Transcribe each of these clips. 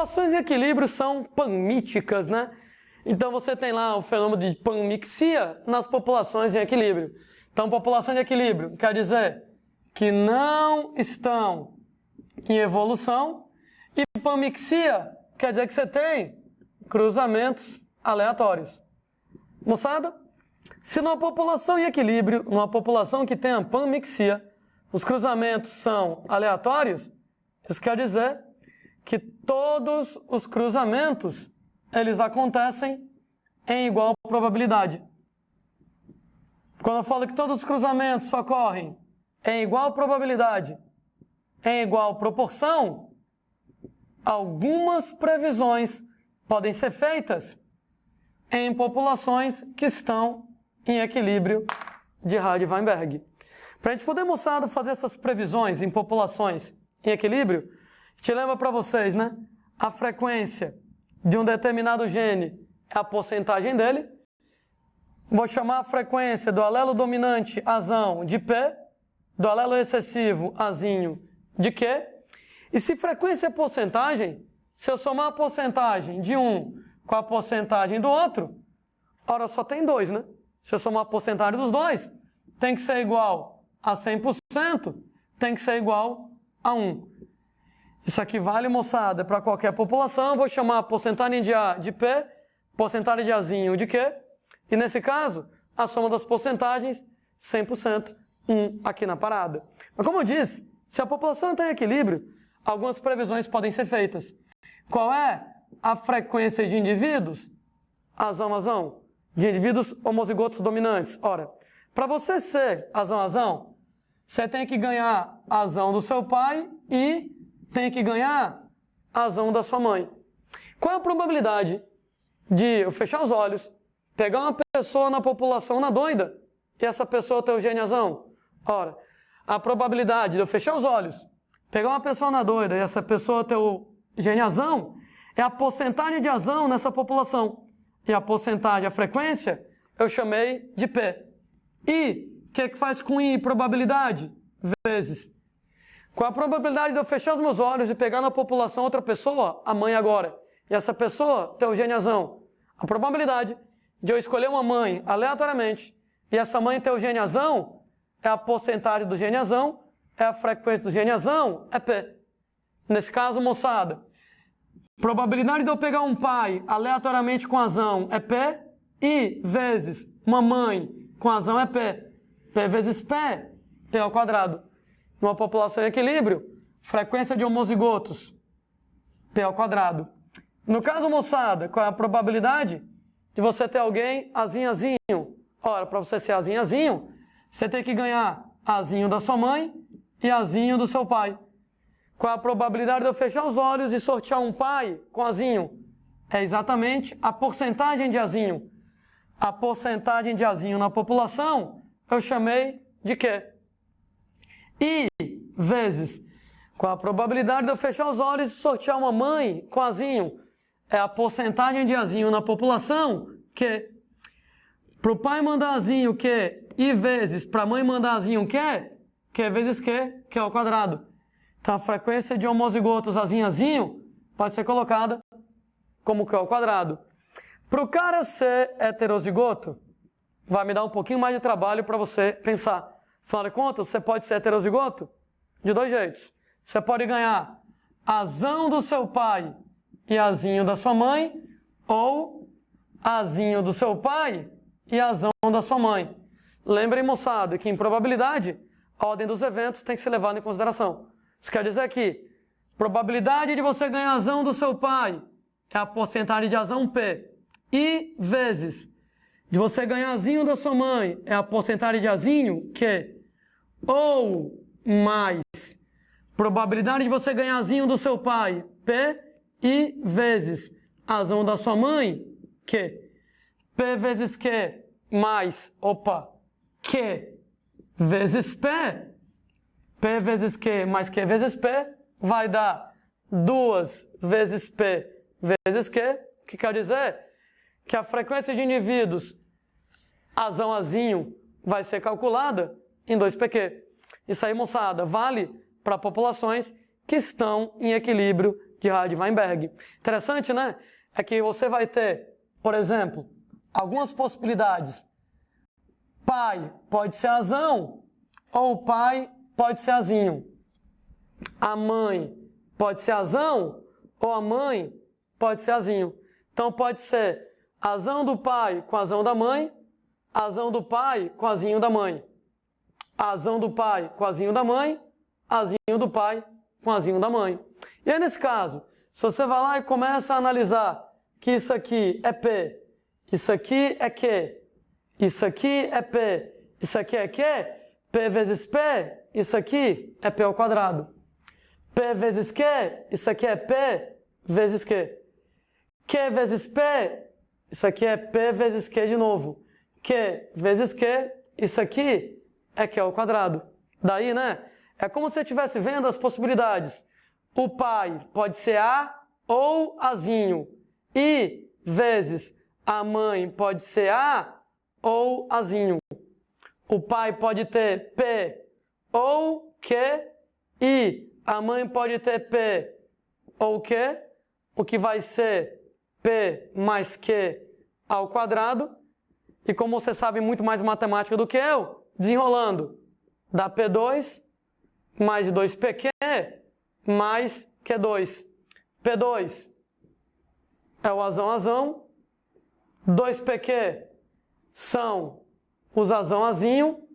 Populações em equilíbrio são panmíticas, né? Então você tem lá o fenômeno de panmixia nas populações em equilíbrio. Então, populações de equilíbrio quer dizer que não estão em evolução, e panmixia quer dizer que você tem cruzamentos aleatórios. Moçada, se numa população em equilíbrio, numa população que tem a panmixia, os cruzamentos são aleatórios, isso quer dizer que todos os cruzamentos eles acontecem em igual probabilidade. Quando eu falo que todos os cruzamentos ocorrem em igual probabilidade, em igual proporção, algumas previsões podem ser feitas em populações que estão em equilíbrio de Hardy-Weinberg. Para a gente poder, moçada, fazer essas previsões em populações em equilíbrio, a gente lembra para vocês, né? A frequência de um determinado gene é a porcentagem dele. Vou chamar a frequência do alelo dominante azão de P, do alelo excessivo azinho de Q. E se frequência é porcentagem, se eu somar a porcentagem de um com a porcentagem do outro, ora só tem 2, né? Se eu somar a porcentagem dos dois, tem que ser igual a 100%, tem que ser igual a 1. Isso aqui vale, moçada, para qualquer população. Eu vou chamar a porcentagem de A de P, porcentagem de Azinho de Q, e nesse caso, a soma das porcentagens, 100%, 1 aqui na parada. Mas como eu disse, se a população está em equilíbrio, algumas previsões podem ser feitas. Qual é a frequência de indivíduos? Azão, de indivíduos homozigotos dominantes. Ora, para você ser azão, você tem que ganhar azão do seu pai e tem que ganhar azão da sua mãe. Qual é a probabilidade de eu fechar os olhos, pegar uma pessoa na população na doida e essa pessoa ter o gene azão? Ora, a probabilidade de eu fechar os olhos, pegar uma pessoa na doida e essa pessoa ter o gene azão é a porcentagem de azão nessa população. E a porcentagem, a frequência, eu chamei de P. E o que faz com I? Probabilidade vezes. Qual a probabilidade de eu fechar os meus olhos e pegar na população outra pessoa, a mãe agora, e essa pessoa ter o gene azão? A probabilidade de eu escolher uma mãe aleatoriamente e essa mãe ter o gene azão é a porcentagem do gene azão, é a frequência do gene azão, é P. Nesse caso, moçada, probabilidade de eu pegar um pai aleatoriamente com azão é P, I vezes uma mãe com azão é P. P vezes P, P ao quadrado. Numa população em equilíbrio, frequência de homozigotos, P ao quadrado. No caso, moçada, qual é a probabilidade de você ter alguém azinho? Ora, para você ser azinho, você tem que ganhar azinho da sua mãe e azinho do seu pai. Qual é a probabilidade de eu fechar os olhos e sortear um pai com azinho? É exatamente a porcentagem de azinho. A porcentagem de azinho na população eu chamei de quê? I vezes. Qual a probabilidade de eu fechar os olhos e sortear uma mãe com azinho? É a porcentagem de azinho na população que para o pai mandar azinho que I vezes para a mãe mandar azinho que vezes que ao quadrado. Então a frequência de homozigotos azinho pode ser colocada como que ao quadrado. Para o cara ser heterozigoto, vai me dar um pouquinho mais de trabalho para você pensar. Afinal de contas, você pode ser heterozigoto de 2 jeitos. Você pode ganhar azão do seu pai e azinho da sua mãe, ou azinho do seu pai e azão da sua mãe. Lembrem, moçada, que em probabilidade, a ordem dos eventos tem que ser levada em consideração. Isso quer dizer que probabilidade de você ganhar azão do seu pai é a porcentagem de azão P. I vezes de você ganhar azinho da sua mãe é a porcentagem de azinho Q. Ou mais probabilidade de você ganhar azinho do seu pai P. I vezes azão da sua mãe Q. P vezes Q mais, Q vezes P. P vezes Q mais Q vezes P vai dar 2 vezes P vezes Q, que quer dizer que a frequência de indivíduos azinho vai ser calculada em 2pq. Isso aí, moçada, vale para populações que estão em equilíbrio de Hardy-Weinberg. Interessante, né? É que você vai ter, por exemplo, algumas possibilidades. Pai pode ser azão ou o pai pode ser azinho. A mãe pode ser azão ou a mãe pode ser azinho. Então pode ser azão do pai com azão da mãe, azão do pai com azinho da mãe. Azão do pai com azinho da mãe, azinho do pai com azinho da mãe. E aí nesse caso, se você vai lá e começa a analisar que isso aqui é P, isso aqui é Q, isso aqui é P, isso aqui é Q, P vezes P, isso aqui é P ao quadrado. P vezes Q, isso aqui é P vezes Q. Q vezes P, isso aqui é P vezes Q de novo. Q vezes Q, isso aqui é Q ao quadrado. Daí, né? É como se você estivesse vendo as possibilidades. O pai pode ser A ou Azinho. I vezes a mãe pode ser A ou Azinho. O pai pode ter P ou Q. E a mãe pode ter P ou Q. O que vai ser P mais Q ao quadrado. E como você sabe muito mais matemática do que eu, desenrolando, dá P2 mais 2PQ mais Q2. P2 é o azão-azão. 2PQ são os azão-azinho.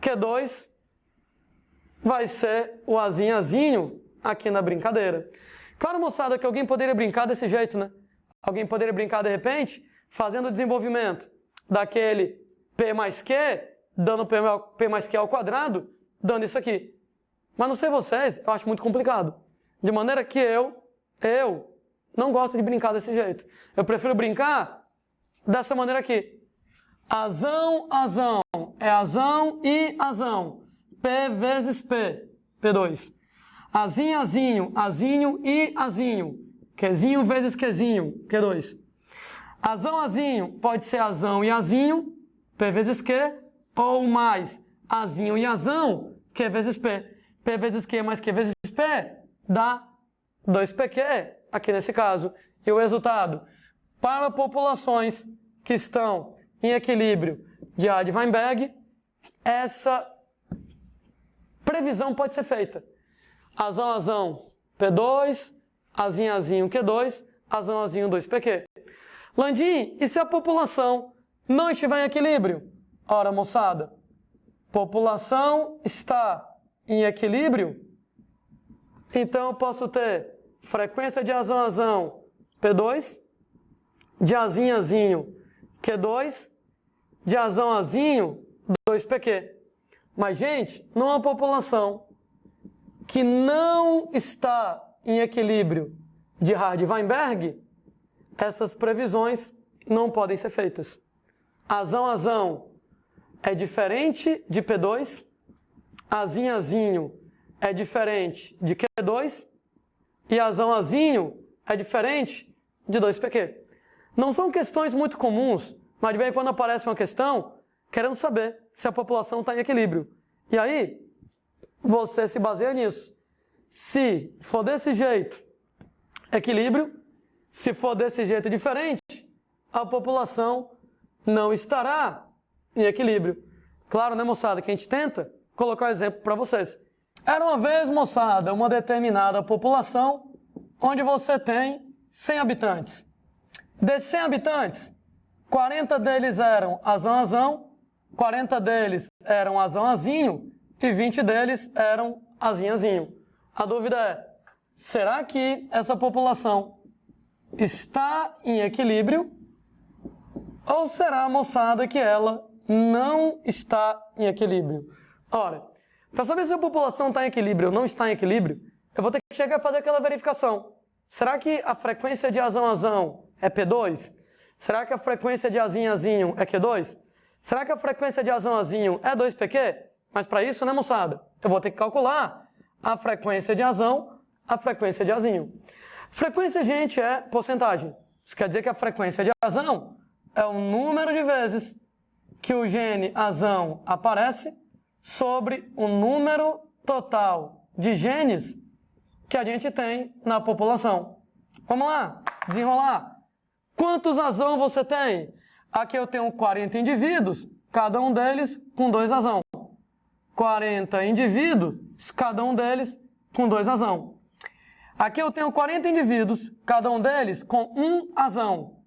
Q2 vai ser o azinho-azinho aqui na brincadeira. Claro, moçada, que alguém poderia brincar desse jeito, né? Alguém poderia brincar, de repente, fazendo o desenvolvimento daquele P mais Q, dando P mais Q ao quadrado, dando isso aqui. Mas não sei vocês, eu acho muito complicado. De maneira que eu não gosto de brincar desse jeito. Eu prefiro brincar dessa maneira aqui. Azão, azão, é azão e azão. P vezes P, P2. Azinho, azinho, azinho e azinho. Qzinho vezes Qzinho, Q2. Azão, azinho, pode ser azão e azinho, P vezes Q, ou mais azinho e azão, Q vezes P. P vezes Q mais Q vezes P dá 2PQ, aqui nesse caso. E o resultado, para populações que estão em equilíbrio de Hardy-Weinberg, essa previsão pode ser feita. Azão, azão, P2, azinho, azinho, Q2, azão, azinho, 2PQ. Landim, e se a população não estiver em equilíbrio? Ora, moçada, população está em equilíbrio, então eu posso ter frequência de azão, azão, P2, de azinho, azinho, Q2, de azão, azinho, 2PQ. Mas, gente, numa população que não está em equilíbrio de Hardy-Weinberg, essas previsões não podem ser feitas. Azão, azão é diferente de P2, azinho, azinho é diferente de Q2 e azão, azinho é diferente de 2PQ. Não são questões muito comuns, mas de vez em quando aparece uma questão querendo saber se a população está em equilíbrio. E aí, você se baseia nisso. Se for desse jeito, equilíbrio. Se for desse jeito diferente, a população não estará em equilíbrio. Claro, né, moçada, que a gente tenta colocar um exemplo para vocês. Era uma vez, moçada, uma determinada população onde você tem 100 habitantes. Desses 100 habitantes, 40 deles eram azão-azão, 40 deles eram azão-azinho e 20 deles eram azinho-azinho. A dúvida é, será que essa população está em equilíbrio? Ou será, moçada, que ela não está em equilíbrio? Ora, para saber se a população está em equilíbrio ou não está em equilíbrio, eu vou ter que chegar a fazer aquela verificação. Será que a frequência de azão-azão é P2? Será que a frequência de azinho-azinho é Q2? Será que a frequência de azão-azinho é 2PQ? Mas para isso, né, moçada, eu vou ter que calcular a frequência de azão, a frequência de azinho. Frequência, gente, é porcentagem. Isso quer dizer que a frequência de azão é o número de vezes que o gene azão aparece sobre o número total de genes que a gente tem na população. Vamos lá, desenrolar. Quantos azão você tem? Aqui eu tenho 40 indivíduos, cada um deles com 2 azão. 40 indivíduos, cada um deles com 2 azão. Aqui eu tenho 40 indivíduos, cada um deles com 1 azão.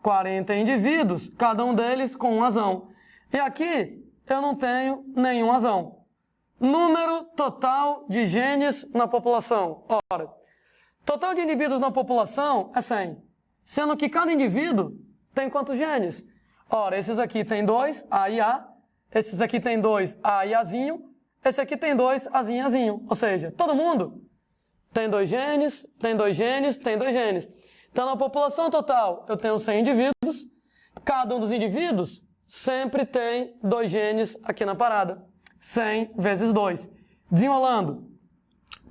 40 indivíduos, cada um deles com 1 azão. E aqui eu não tenho nenhum azão. Número total de genes na população. Ora, total de indivíduos na população é 100. Sendo que cada indivíduo tem quantos genes? Ora, esses aqui tem 2, A e A. Esses aqui tem 2, A e Azinho. Esse aqui tem 2, Azinho e Azinho. Ou seja, todo mundo tem 2 genes, tem 2 genes, tem 2 genes. Então, na população total, eu tenho 100 indivíduos. Cada um dos indivíduos sempre tem 2 genes aqui na parada. 100 vezes 2. Desenrolando.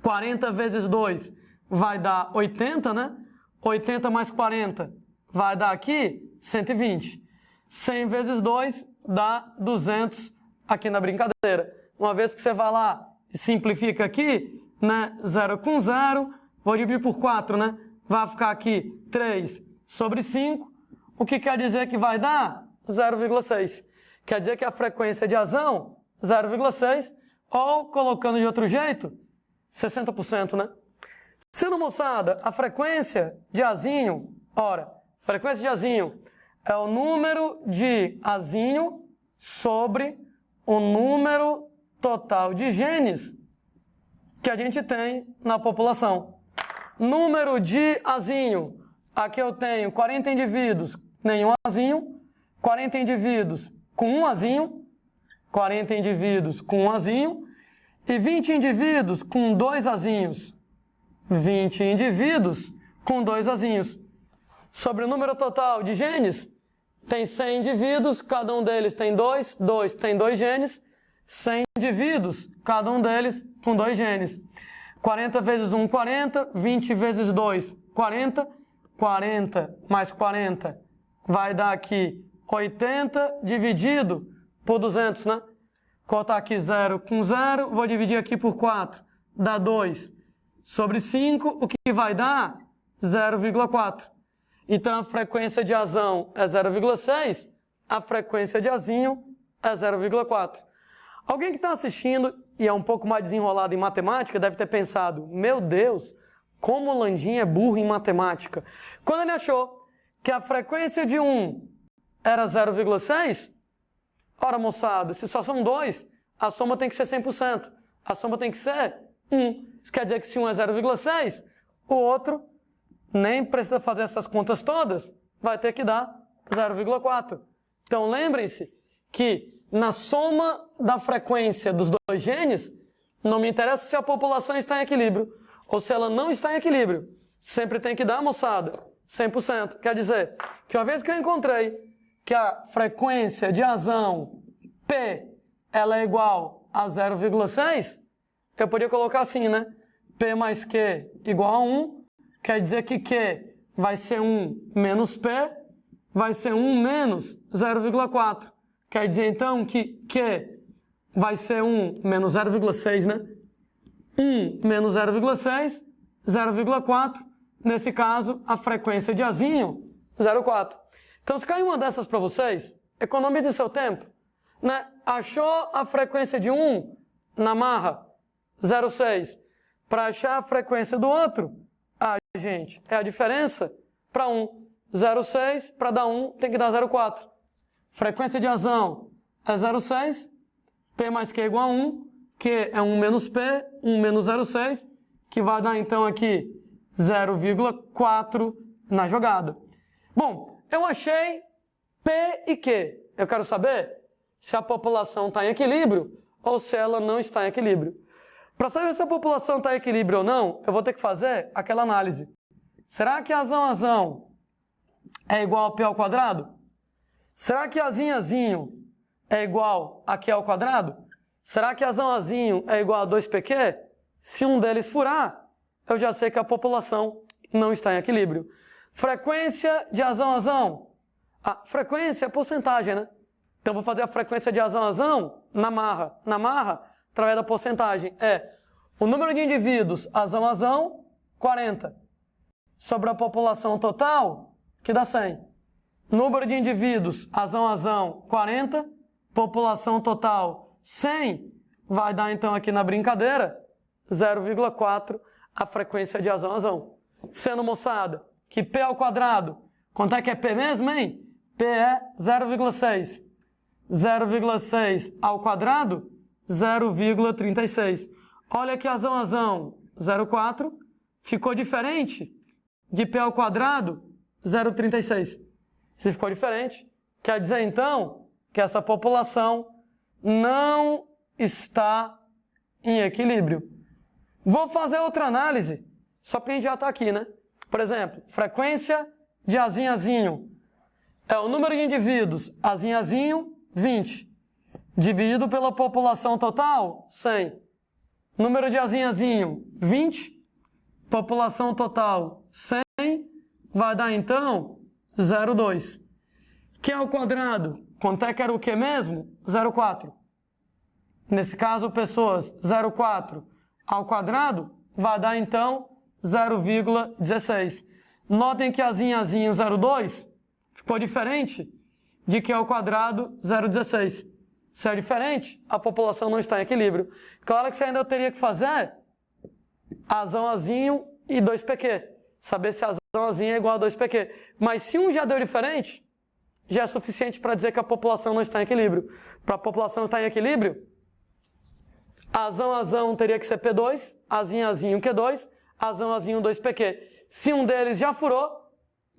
40 vezes 2 vai dar 80, né? 80 mais 40 vai dar aqui 120. 100 vezes 2 dá 200 aqui na brincadeira. Uma vez que você vai lá e simplifica aqui, né? 0 com 0, vou dividir por 4, né? Vai ficar aqui 3 sobre 5, o que quer dizer que vai dar 0,6. Quer dizer que a frequência de azão, 0,6, ou, colocando de outro jeito, 60%, né? Sendo, moçada, a frequência de azinho, ora, frequência de azinho é o número de azinho sobre o número total de genes que a gente tem na população. Número de azinho, aqui eu tenho 40 indivíduos, nenhum azinho, 40 indivíduos com 1 azinho, 40 indivíduos com 1 azinho e 20 indivíduos com 2 azinhos. 20 indivíduos com 2 azinhos. Sobre o número total de genes, tem 100 indivíduos, cada um deles tem 2, 2 tem 2 genes, 100 indivíduos, cada um deles com 2 genes. 40 vezes 1, 40, 20 vezes 2, 40, 40 mais 40 vai dar aqui 80 dividido por 200, né? Cortar aqui 0 com 0, vou dividir aqui por 4, dá 2. Sobre 5, o que vai dar? 0,4. Então, a frequência de azão é 0,6, a frequência de azinho é 0,4. Alguém que está assistindo e é um pouco mais desenrolado em matemática deve ter pensado, meu Deus, como o Landim é burro em matemática. Quando ele achou que a frequência de 1 era 0,6, ora, moçada, se só são 2, a soma tem que ser 100%. A soma tem que ser 1. Isso quer dizer que se um é 0,6, o outro nem precisa fazer essas contas todas, vai ter que dar 0,4. Então lembrem-se que na soma da frequência dos 2 genes, não me interessa se a população está em equilíbrio ou se ela não está em equilíbrio. Sempre tem que dar, moçada, 100%. Quer dizer que uma vez que eu encontrei que a frequência de azão P ela é igual a 0,6, eu poderia colocar assim, né? P mais Q igual a 1, quer dizer que Q vai ser 1 menos P, vai ser 1 menos 0,4. Quer dizer, então, que Q vai ser 1 menos 0,6, né? 1 menos 0,6, 0,4. Nesse caso, a frequência de azinho, 0,4. Então, se cair uma dessas para vocês, economize seu tempo, né? Achou a frequência de 1 na marra, 0,6. Para achar a frequência do outro, gente, é a diferença para 1. 0,6 para dar 1 tem que dar 0,4. Frequência de azão é 0,6, P mais Q igual a 1, Q é 1 menos P, 1 menos 0,6, que vai dar então aqui 0,4 na jogada. Bom, eu achei P e Q. Eu quero saber se a população está em equilíbrio ou se ela não está em equilíbrio. Para saber se a população está em equilíbrio ou não, eu vou ter que fazer aquela análise. Será que azão é igual a P ao quadrado? Será que azinho é igual a Q ao quadrado? Será que azão é igual a 2PQ? Se um deles furar, eu já sei que a população não está em equilíbrio. Frequência de azão. A frequência é porcentagem, né? Então, vou fazer a frequência de azão na marra. Na marra, através da porcentagem, é O número de indivíduos, azão, azão, 40. Sobre a população total, que dá 100. Número de indivíduos, azão, azão, 40. População total, 100. Vai dar, então, aqui na brincadeira, 0,4 a frequência de azão, azão. Sendo, moçada, que P ao quadrado, quanto é que é P mesmo, hein? P é 0,6. 0,6 ao quadrado, 0,36. Olha aqui, azão, azão, 0,4. Ficou diferente de P ao quadrado, 0,36. Se ficou diferente, quer dizer, então, que essa população não está em equilíbrio. Vou fazer outra análise, só porque a gente já está aqui, né? Por exemplo, frequência de azinho, azinho. É o número de indivíduos, azinho, azinho, 20. Dividido pela população total, 100. Número de azinho, azinho, 20. População total, 100. Vai dar, então, 0,2. Q ao quadrado, quanto é que era o Q mesmo? 0,4. Nesse caso, pessoas, 0,4 ao quadrado, vai dar, então, 0,16. Notem que azinho, azinho, 0,2 ficou diferente de Q ao quadrado, 0,16. Se é diferente, a população não está em equilíbrio. Claro que você ainda teria que fazer azão, azinho e 2PQ. Saber se azão, azinho é igual a 2PQ. Mas se um já deu diferente, já é suficiente para dizer que a população não está em equilíbrio. Para a população estar em equilíbrio, azão, azão teria que ser P2, azinho, azinho, Q2, azão, azinho, 2PQ. Se um deles já furou,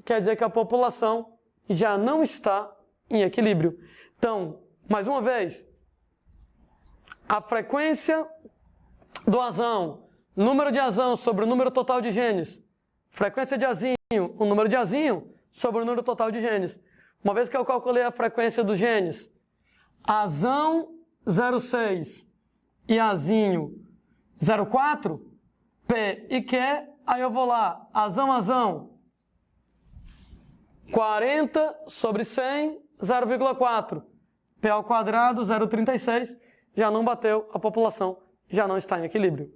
quer dizer que a população já não está em equilíbrio. Então, mais uma vez, a frequência do azão, número de azão sobre o número total de genes, frequência de azinho, o número de azinho sobre o número total de genes. Uma vez que eu calculei a frequência dos genes, azão 0,6 e azinho 0,4, P e Q, aí eu vou lá, azão, azão, 40 sobre 100, 0,4. P ao quadrado, 0,36, já não bateu, a população já não está em equilíbrio.